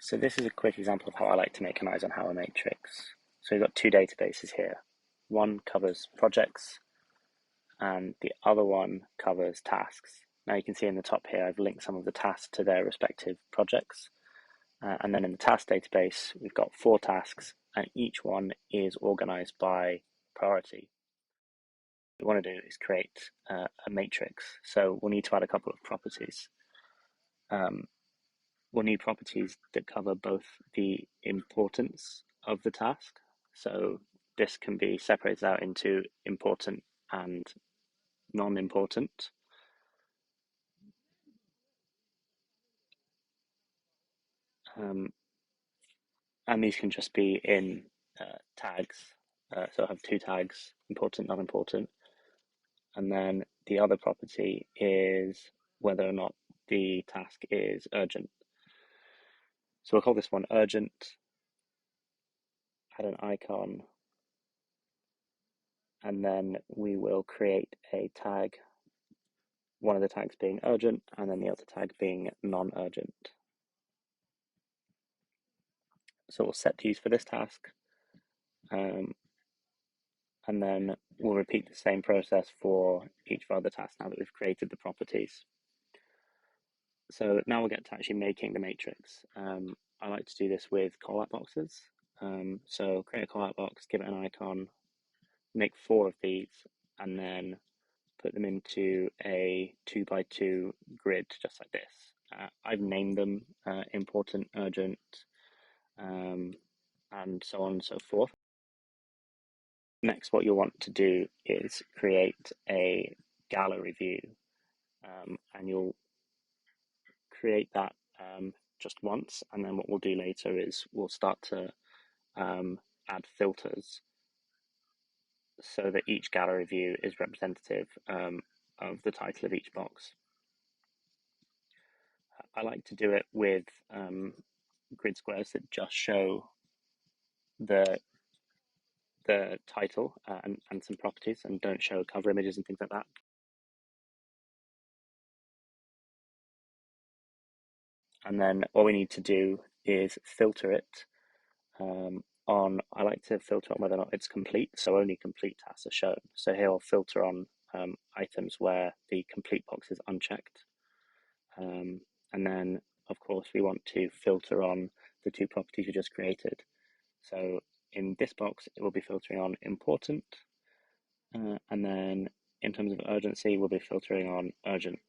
So this is a quick example of how I like to make an Eisenhower matrix. So we've got two databases here. One covers projects and the other one covers tasks. Now you can see in the top here, I've linked some of the tasks to their respective projects. And then in the task database, we've got 4 tasks and each one is organized by priority. What we want to do is create a matrix. So we'll need to add a couple of properties. We'll need properties that cover both the importance of the task. So this can be separated out into important and non-important. And these can just be in tags. So I have 2 tags, important, non-important. And then the other property is whether or not the task is urgent. So we'll call this one urgent, add an icon, and then we will create a tag, one of the tags being urgent and then the other tag being non-urgent. So we'll set these for this task, and then we'll repeat the same process for each of our other tasks now that we've created the properties. So now we'll get to actually making the matrix. I like to do this with callout boxes. So create a callout box, give it an icon, make 4 of these, and then put them into a 2x2 grid, just like this. I've named them important, urgent, and so on and so forth. Next, what you'll want to do is create a gallery view, and you'll create that just once, and then what we'll do later is we'll start to add filters so that each gallery view is representative of the title of each box. I like to do it with grid squares that just show the title and some properties and don't show cover images and things like that. And then all we need to do is filter it I like to filter on whether or not it's complete, so only complete tasks are shown. So here I'll filter on items where the complete box is unchecked. And then, of course, we want to filter on the 2 properties we just created. So in this box, it will be filtering on important, and then in terms of urgency, we'll be filtering on urgent.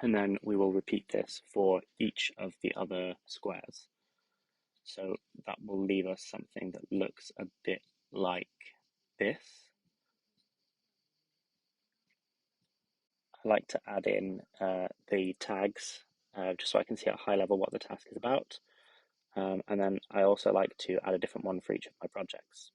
And then we will repeat this for each of the other squares. So that will leave us something that looks a bit like this. I like to add in the tags just so I can see at a high level what the task is about. And then I also like to add a different one for each of my projects.